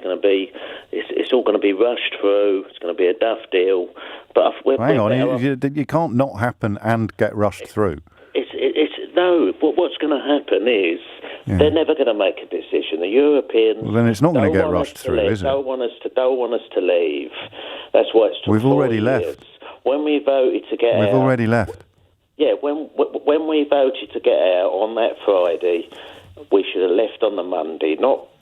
going to be, it's all going to be rushed through. It's going to be a duff deal. But hang on, you can't not happen and get rushed through. No. What's going to happen is they're never going to make a decision. The Europeans. Well, then it's not going to get rushed through, is it? Don't want us to leave. That's why it's. We've already left. When we voted to get out. We've already left. Yeah, when we voted to get out on that Friday, we should have left on the Monday.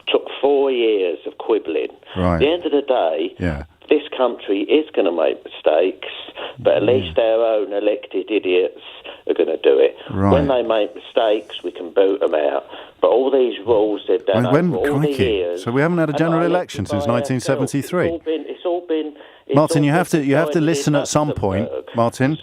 Took 4 years of quibbling. Right. At the end of the day, this country is going to make mistakes, but at least our own elected idiots are going to do it. Right. When they make mistakes, we can boot them out. But all these rules they've done over all the years. So we haven't had a general election since 1973. It's all been. Martin, you have to listen at some point, Martin.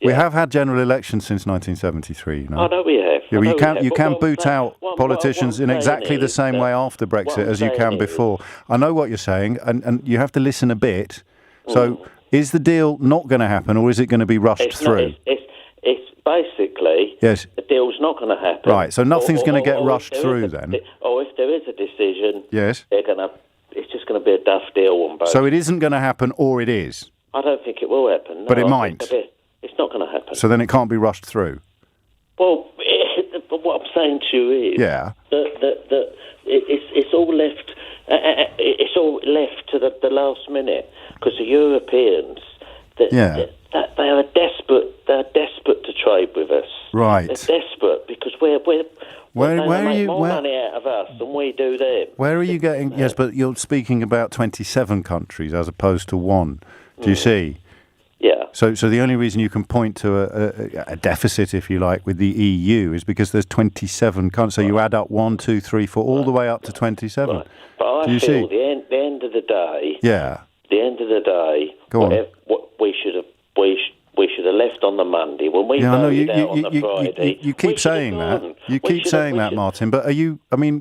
We have had general elections since 1973. You know? I know we have. Yeah, you can boot out politicians in exactly the same way after Brexit as you can before. I know what you're saying, and you have to listen a bit. So, is the deal not going to happen, or is it going to be rushed through? It's basically the deal's not going to happen. Right. So nothing's going to get rushed through then. Or if there is a decision, they're going to. It's just going to be a duff deal on both. So it isn't going to happen, or it is. I don't think it will happen. No, but it might. It's not going to happen. So then it can't be rushed through. Well, what I'm saying to you is that it's all left. It's all left to the last minute because the Europeans, they are desperate. They're desperate to trade with us. Right. They're desperate because they make more money out of us than we do them. Where are you getting? Yes, but you're speaking about 27 countries as opposed to one. Do you see? Yeah. So the only reason you can point to a deficit, if you like, with the EU is because there's 27 countries. So you add up 1, 2, 3, 4, all the way up to 27. Right. But I feel the end of the day. Yeah. The end of the day. Go on. We should have left on the Monday when we voted out on the Friday. You keep saying that. You keep saying that, Martin. But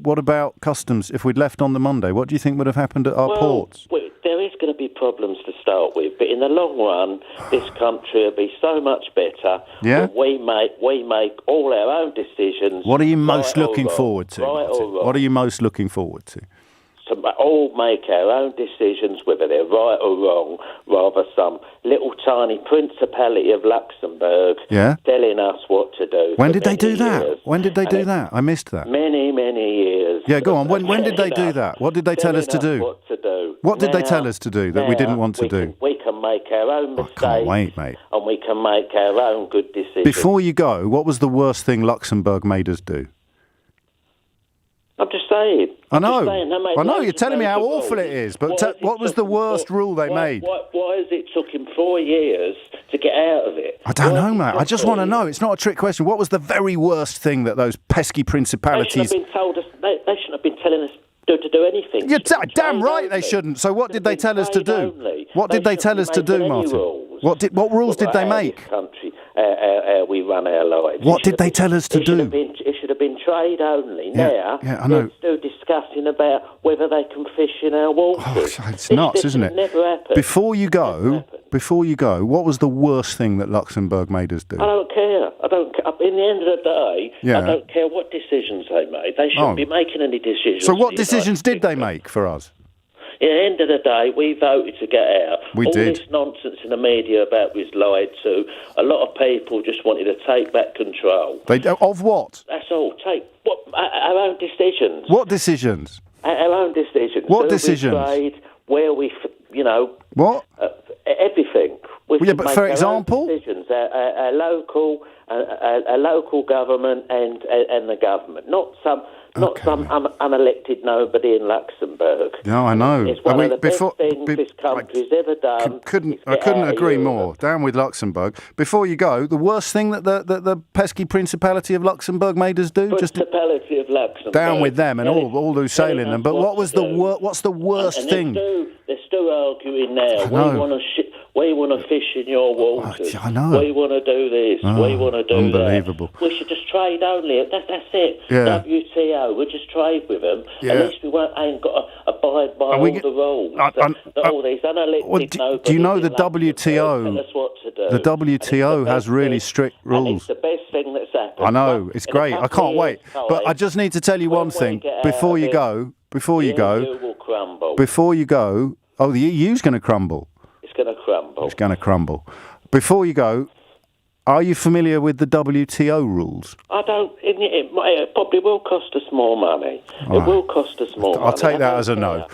what about customs? If we'd left on the Monday, what do you think would have happened at our ports? There is going to be problems to start with, but in the long run, this country will be so much better. Yeah. We make all our own decisions. What are you most looking forward to? Right or wrong. What are you most looking forward to? To all make our own decisions, whether they're right or wrong, rather some little tiny Principality of Luxembourg telling us what to do. When did they do that? When did they do that? I missed that. Many, many years. Yeah, go on. When did they do that? What did they tell us to do? What to do. What did they tell us to do that we didn't want to do? We can make our own mistakes. I can't wait, mate. And we can make our own good decisions. Before you go, what was the worst thing Luxembourg made us do? I'm just saying. I know. You're telling me how awful it is, but what was the worst rule they made? Why has it took him 4 years to get out of it? I don't know, mate. I just want to know. It's not a trick question. What was the very worst thing that those pesky principalities... They shouldn't have been telling us to do anything. You're damn right they shouldn't. So what did they tell us to do? What did they tell us to do, Martin? What rules did they make? We run our lives. What did they tell us to do? It should have been trade only. Yeah, I know. They're still discussing about whether they can fish in our waters. Oh, it's nuts, isn't it? Never happened. Before you go, what was the worst thing that Luxembourg made us do? I don't care. In the end of the day, I don't care what decisions they made. They shouldn't be making any decisions. So what decisions did they make for us? At the end of the day, we voted to get out. We did. All this nonsense in the media about we was lied to. A lot of people just wanted to take back control. Of what? That's all. Our own decisions. What decisions? Our own decisions. What decisions? Trade, where we, What? Everything. But for example? Decisions. Our local government and the government. Not some unelected nobody in Luxembourg. No, I know. It's one of the best things this country's ever done. I couldn't agree more. Down with Luxembourg. Before you go, the worst thing that the pesky Principality of Luxembourg made us do? Principality of Luxembourg. Down with them and all who sail in them. But what's the worst thing? They're still arguing now. We want to fish in your waters. I know. We want to do this. We want to do unbelievable. that. We should just trade only. That's it. Yeah. WTO. We'll just trade with them. Yeah. At least we ain't got to abide by all the rules. All these unelected do you know the WTO? Tell us what to do. The WTO has really strict rules. And it's the best thing that's happened. I know. It's great. I can't wait. But I just need to tell you one thing before you go. You will crumble. Before you go, the EU's going to crumble. It's going to crumble. It's going to crumble. Before you go, are you familiar with the WTO rules? I don't. It probably will cost us more money. It will cost us more money. I'll take that as a no.